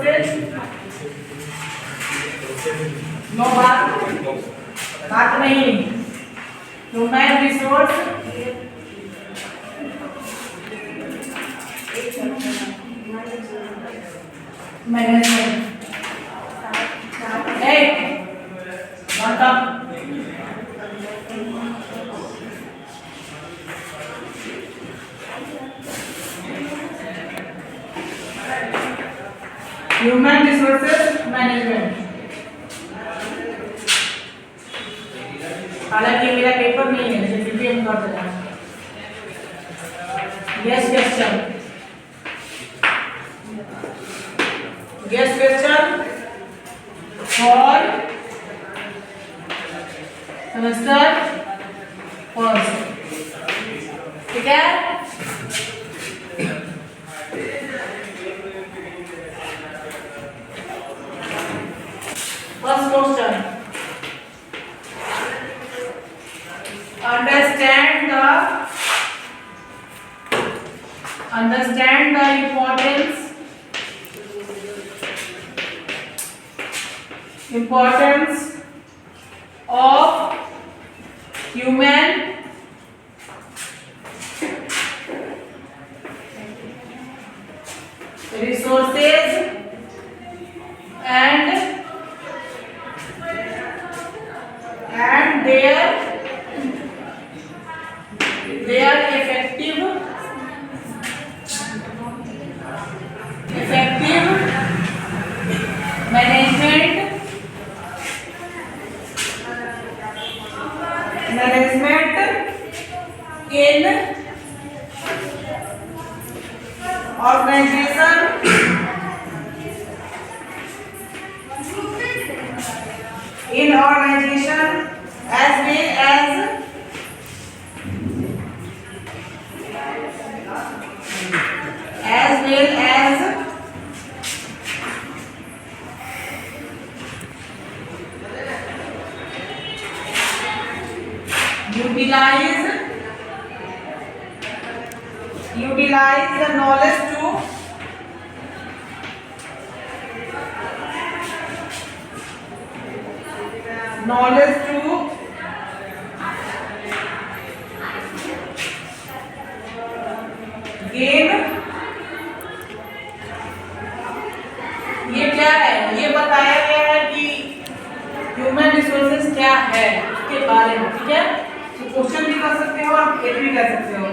Resources, no बात नहीं। Human resource management. Human resources management. हालांकि मेरा पेपर नहीं है, लेकिन फिर भी हम कर देना। Guess question, guess question for semester first, ठीक है। First question. Understand the importance of human resources and their effective management in organization as well as utilize the knowledge to gain। ये क्या है, ये बताया गया है कि ह्यूमन रिसोर्सेज क्या है उसके बारे में, ठीक है। तो क्वेश्चन भी कर सकते हो और ये भी कर सकते हो।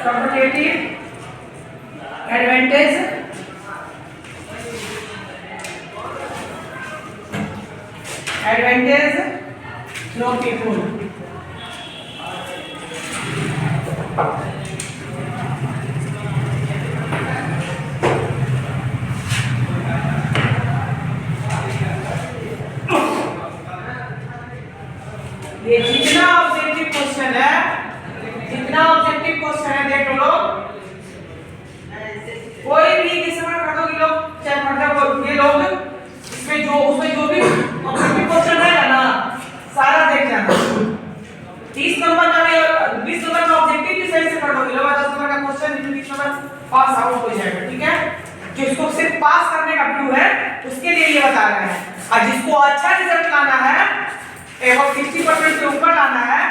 Competitive advantage, no people. ये जितना ऑब्जेक्टिव क्वेश्चन है देख लो। कोई भी डिस्कवर कर दो कि लोग चाहे मतलब ये लोग उसमें जो भी ऑब्जेक्टिव क्वेश्चन है ना सारा देख जाना। 30 नंबर का 20 नंबर का ऑब्जेक्टिव भी सही से कर दोगे लोग, 10 नंबर का क्वेश्चन 20 नंबर पास आउट हो जाएगा, ठीक है। जिसको सिर्फ पास करने का व्यू है उसके लिए ये बता रहे हैं, और जिसको अच्छा रिजल्ट लाना है एवं 60% से ऊपर लाना है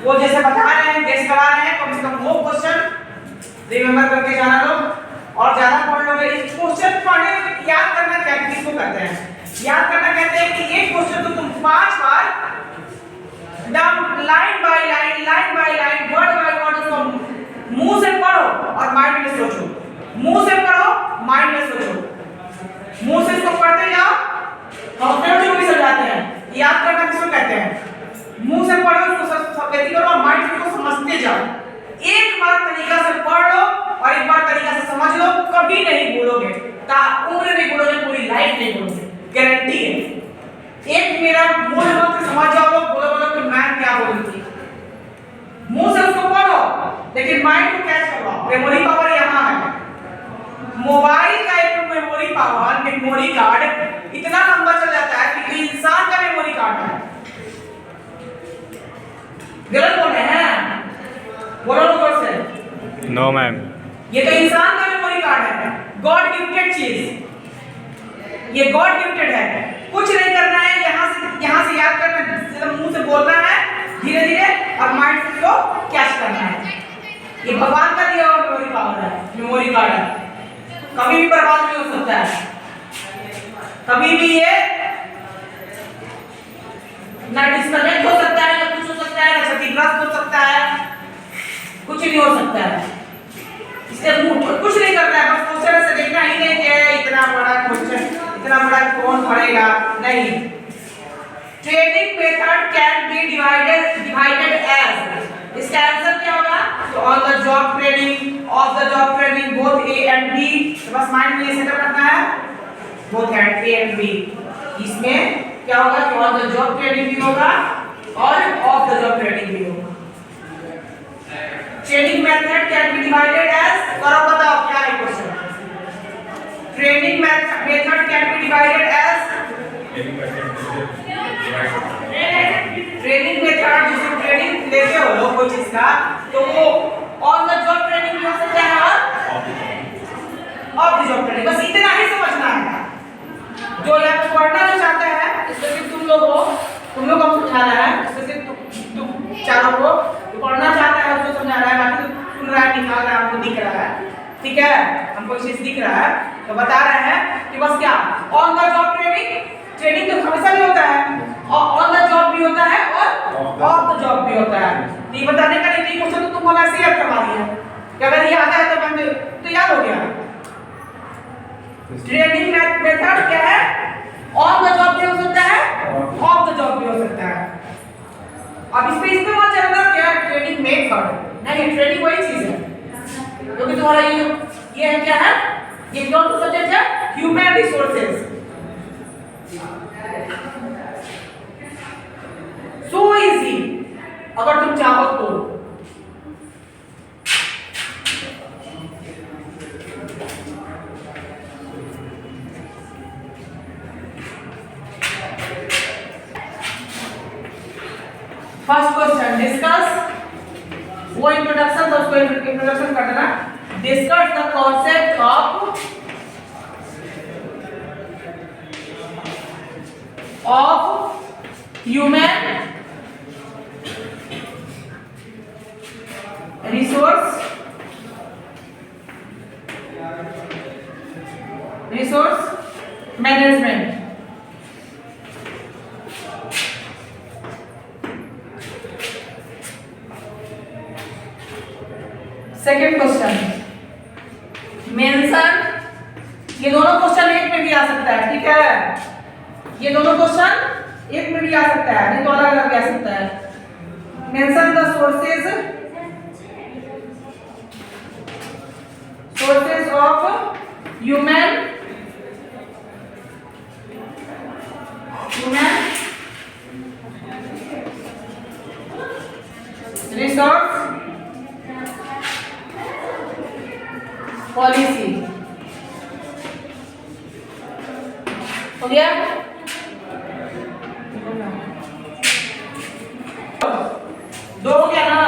वो जैसे बता रहे हैं, गेस करा रहे हैं, कम से कम वो क्वेश्चन रिमेंबर करके जाना लोग और ज्यादा पढ़ लोगे। इस क्वेश्चन पढ़ने में याद करना क्या किसको कहते हैं, याद करना कहते हैं कि एक क्वेश्चन तो तुम 5 बार line by line word by word उसको मुंह से पढ़ो और माइंड में सोचो, मुंह से पढ़ो माइंड में सोचो, मुंह से इसको पढ़ते जाओ। हम अपने को भी समझाते हैं, याद करना किसको कहते हैं, मुंह से पढ़ो उसको सब व्यक्ति करो और माइंड से उसको समझते जाओ। एक बार तरीका से पढ़ लो और एक बार तरीका से समझ लो, कभी नहीं भूलोगे, उम्र नहीं भूलोगे, पूरी लाइफ नहीं भूलोगे, गारंटी है। एक मेरा मूल मंत्र समझ जाओ लोग, बोलो कि मैं क्या बोली थी, मुंह से उसको पढ़ो लेकिन माइंड को कैच करो। मेमोरी पावर यहाँ है, मोबाइल का एक मेमोरी पावर, मेमोरी कार्ड इतना लंबा चल जाता है कि इंसान का मेमोरी कार्ड है। गलत बोल रहे हैं, नो मैम। ये तो इंसान का मेमोरी कार्ड है, गॉड गिफ्टेड चीज, ये गॉड गिफ्टेड है। कुछ नहीं करना है, यहाँ से याद करना है, सिर्फ मुंह से बोलना है धीरे धीरे और माइंड से इसको कैच करना है। ये भगवान का दिया हुआ मेमोरी पावर है, मेमोरी कार्ड है, कभी भी बर्बाद नहीं हो सकता है, कभी भी ये ना डिस्कनेक्ट हो सकता है, ना कुछ हो सकता है, ना क्षतिग्रस्त हो सकता है, कुछ नहीं हो सकता है। इससे कुछ नहीं करना है, बस क्वेश्चन से देखना ही नहीं कि इतना बड़ा क्वेश्चन, इतना बड़ा कौन पढ़ेगा, नहीं। Training method can be divided as, इसका आंसर क्या होगा? तो on the job training, off the job training, both A and B. तो बस माइंड में ये सेटअप रखना है, both and A and B. इसमें क्या होगा कि ऑन द जॉब ट्रेनिंग भी होगा और ऑफ द जॉब ट्रेनिंग भी होगा। Training method can be divided as, करो बताओ क्या है question? Training method can be divided as, training method जिसको ट्रेनिंग लेते हो लोग कोई चीज का, तो वो ऑन द जॉब ट्रेनिंग भी हो सकता है और ऑफ द जॉब ट्रेनिंग। बस इतना ही समझना है। जो यहाँ पे पढ़ना जो चाहता है, इसमें तुम लोग को समझाना है, इसमें तुम चारों को जो पढ़ना चाहता है उसको समझाना है, बाकी तो सुन रहा है, निकाल रहा है, हमको दिख रहा है, ठीक है, हमको चीज दिख रहा है, तो बता रहे हैं कि बस क्या ऑन द जॉब ट्रेनिंग तो हमेशा भी होता है, और ऑन द जॉब भी होता है और ऑफ द जॉब भी होता है। ये बताने का नहीं क्वेश्चन तो तुमको वैसे याद करवा दिया कि अगर ये आता है तो याद हो गया। ट्रेनिंग मेथड क्या है? ऑन द जॉब भी हो सकता है, ऑफ द जॉब भी हो सकता है। अब इसमें मत चलना क्या ट्रेनिंग मेथड नहीं, ट्रेनिंग वही चीज है क्योंकि तुम्हारा ये है क्या है, ये कौन सा सब्जेक्ट है? Human resources. सो इजी अगर तुम चाहो तो। फर्स्ट क्वेश्चन, डिस्कस, वो इंट्रोडक्शन था उसको इंट्रोडक्शन कर देना। Discuss the concept of human resource management. Second question, mention, ये दोनों क्वेश्चन एक में भी आ सकता है, ठीक है, ये दोनों क्वेश्चन एक में भी आ सकता है, नहीं तो अलग अलग भी आ सकता है। Mention the sources of human resource policy. हो गया? दो हो गया ना?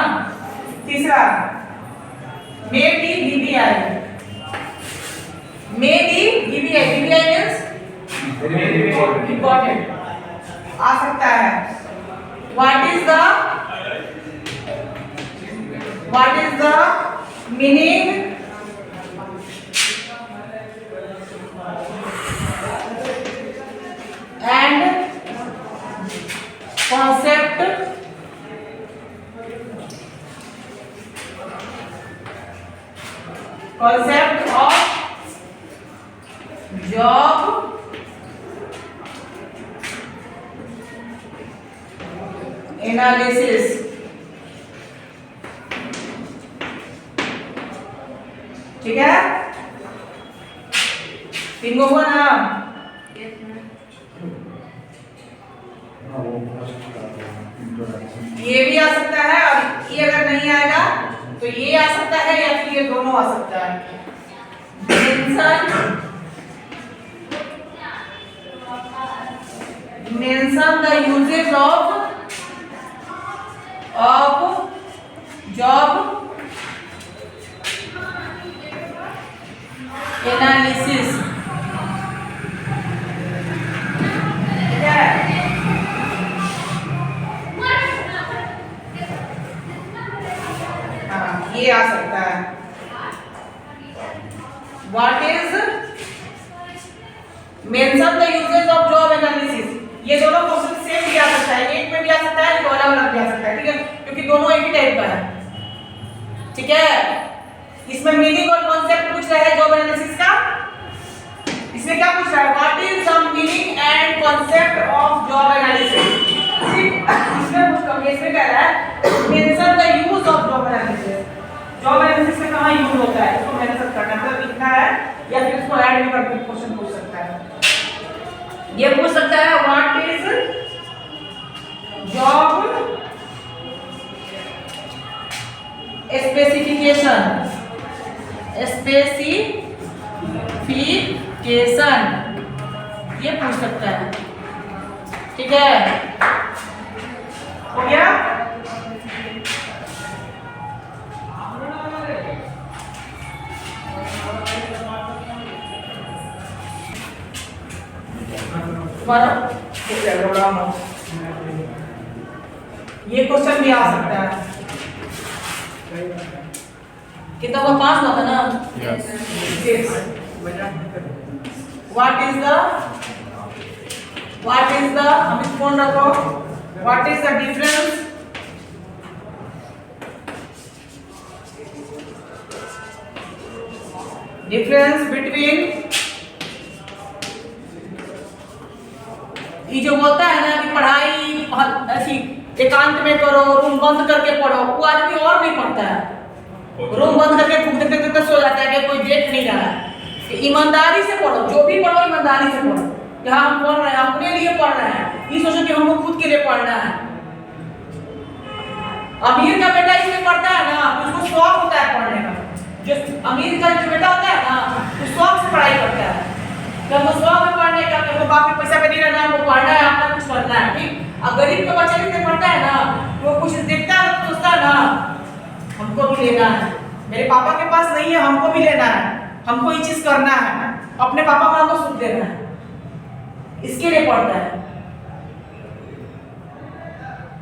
तीसरा maybe VVI, maybe VVI, VVI means important आ सकता है। What is the meaning and concept of job analysis। ठीक है, तीन को हुआ ना? ये भी आ सकता है और ये अगर नहीं आएगा तो ये आ सकता है या फिर ये दोनों आ सकता है। Mention the uses of job ये आ सकता है। What is mention the uses of job analysis. ये दोनों क्वेश्चन सेम भी आ सकता है, एक में भी आ सकता है, तो अलग अलग भी आ सकता है, ठीक है, क्योंकि दोनों एक ही टाइप का है, ठीक है। इसमें मीनिंग और कॉन्सेप्ट पूछ रहे हैं जॉब एनालिसिस का। इसमें क्या पूछ रहा है, what is the meaning and concept of job analysis. इसमें कह रहा है mention the use of job analysis. Job analysis में कहां यूज होता है, इसको मेंशन करना है, मतलब लिखना है या फिर इसको ऐड भी करके क्वेश्चन पूछ सकता है। ये पूछ सकता है व्हाट इज जॉब स्पेसिफिकेशन, ये पूछ सकता है, ठीक है। हो गया। ये क्वेश्चन भी आ सकता है। कितना हुआ, 5 हुआ था ना। व्हाट इज द हम इस फोन रखो, what is the difference between, ये जो बोलता है ना कि पढ़ाई ऐसी एकांत में करो, रूम बंद करके पढ़ो, वो आदमी और नहीं पढ़ता है, रूम बंद करके देखते देखते सो जाता है कि कोई देख नहीं रहा है। ईमानदारी से पढ़ो, जो भी पढ़ो ईमानदारी से पढ़ो। यहाँ हम पढ़ रहे हैं, अपने लिए पढ़ रहे हैं, ये सोचो कि हमको खुद के लिए पढ़ना है। अमीर का बेटा इसलिए पढ़ता है ना, उसको शौक होता है पढ़ने का। जो अमीर का जो बेटा होता है ना, वो शौक से पढ़ाई करता है, जब वो शौक है पढ़ने का, तो बाप के पैसा पे नहीं रहना है, वो पढ़ना है, अपना कुछ करना है, ठीक। अब गरीब का बच्चा जिससे पढ़ता है ना, वो कुछ देखता है तो सोचता है ना हमको भी लेना है, मेरे पापा के पास नहीं है, हमको भी लेना है, हमको ये चीज करना है, अपने पापा माँ को सुख देना है, इसके लिए पढ़ता है।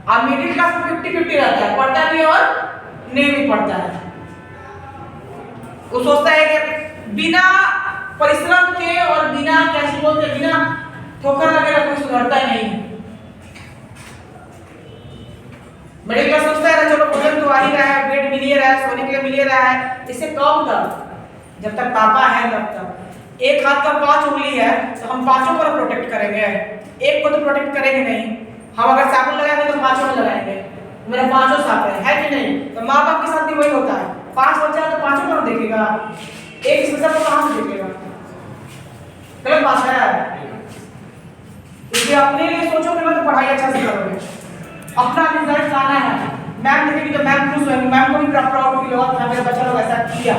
अब मिडिल क्लास में 50-50 रहता है, पढ़ता भी और नहीं भी पढ़ता है। वो सोचता है कि बिना परिश्रम के और बिना कैसे बोलते, बिना ठोकर लगेगा कोई सुधरता ही नहीं। मिडिल क्लास सोचता है ना चलो भोजन तो आ ही रहा है, बेड मिल ही रहा है, सोने के लिए मिल ही रहा है, इससे कब तक, जब तक पापा है तब तक। एक हाथ का 5 उंगली है तो हम पांचों को प्रोटेक्ट करेंगे, एक को तो प्रोटेक्ट करेंगे नहीं। हम अगर साबुन लगाएंगे तो पांचों में लगाएंगे, मेरा पांचों साफ है कि नहीं। तो माँ बाप के साथ भी वही होता है, 5 बच्चा है तो पांचों को देखेगा, एक बच्चा को कहां से देखेगा, गलत बात है। इसलिए अपने लिए सोचो कि मैं तो पढ़ाई अच्छा से करोगे, अपना रिजल्ट लाना है, मैम देखेगी तो मैम खुश होगी, मैम को भी प्राउड फील होगा, मेरा बच्चा लोग ऐसा किया।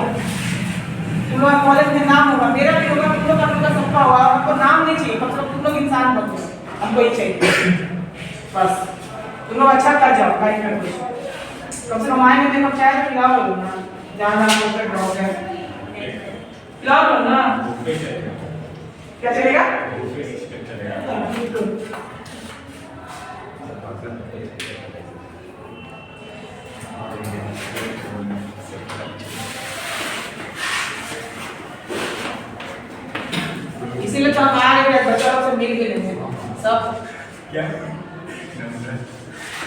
तुम लोग कॉलेज में नाम होगा, मेरा भी होगा, तुम लोग का सबका होगा, हमको नाम नहीं चाहिए, कम से कम तुम लोग इंसान बन जाओ, हमको ये चाहिए बस, तुम लोग अच्छा कर जाओ लाइफ में कुछ। कम से कम आएंगे देखो चाय तो खिलाओ लो ना, जाना पोकर ड्रॉप है, खिलाओ लो ना, क्या चलेगा? इसीलिए तो हम आ रहे हैं, बच्चों लोग से मिल के लेंगे सब, क्या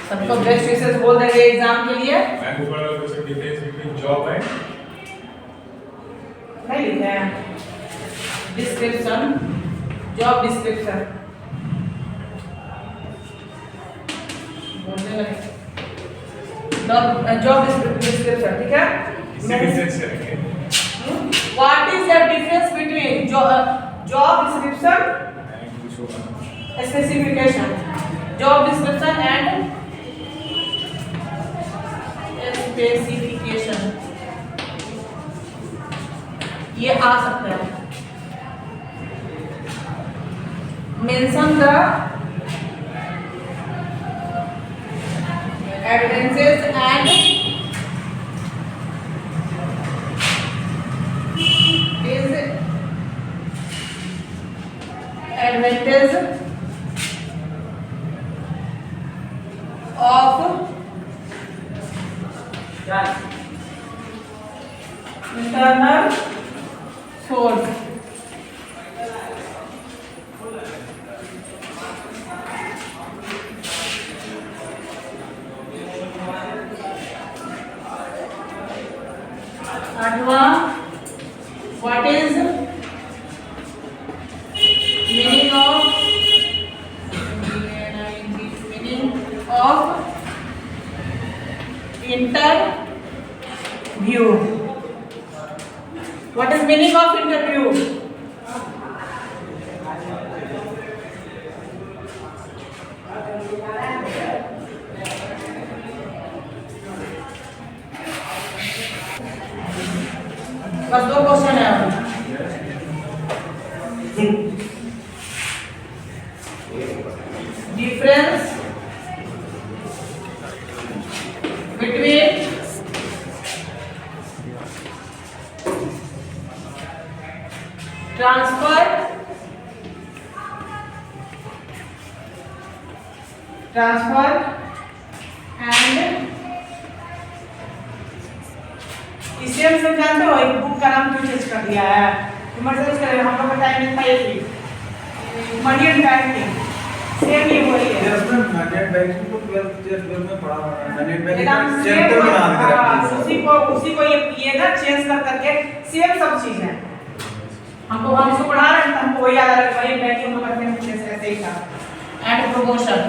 सबको बेस्ट विशेस बोल देंगे एग्जाम के लिए। मैम ऊपर वाला question difference between job and नहीं लिखा है, डिस्क्रिप्शन, जॉब डिस्क्रिप्शन बोलने लगे, जॉब डिस्क्रिप्शन, ठीक है। डिफरेंस करेंगे, what is the difference between job description specification, job description and specification, ये आ सकता है। Mention the evidences and is advantage of internal source. आठवां, what is meaning of interview? What is meaning of interview? बस 2 question है अभी। Difference between transfer and इसे हम जानते हो, एक बुक का नाम क्यों चेंज कर दिया है? इमरजेंसी कर हम लोग का टाइम में था ये मनी एंड बैंकिंग सेम ये वही है। इसमें नेट बैंकिंग को 12th में पढ़ा हुआ है। नेट बैंकिंग एकदम चैप्टर बना सेम, दिया है। उसी को ये ना चेंज कर करके सेम सब चीज है। हमको हम इसको पढ़ा रहे हैं तो हमको वही याद आ रहा है भाई बैंकिंग में करते हैं जैसे ऐसे ही था। एंड प्रमोशन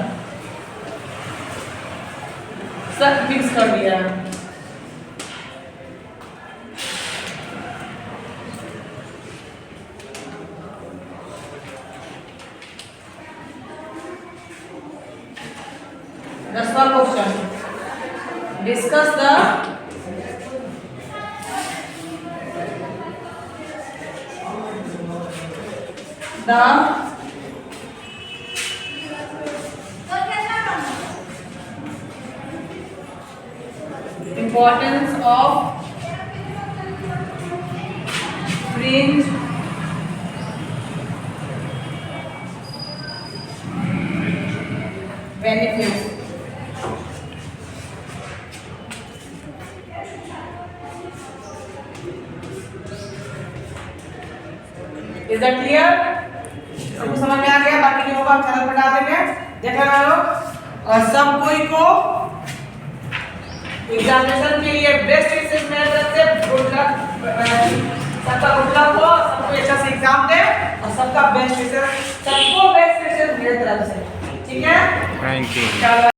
सब फिक्स कर दिया। दसवां question, discuss the importance of fringe benefits. Is that clear? सबको समझ में आ गया? बाकी जो होगा हम चैनल पर डाल देंगे, देख लेना लोग। और सब कोई को एग्जामिनेशन के लिए बेस्ट विशेष मेरे तरफ से गुड लक, सबका गुड लक हो, सबको अच्छा से एग्जाम दे और सबका बेस्ट विशेष, सबको बेस्ट विशेष मेरे तरफ से, ठीक है? Thank you. चलो।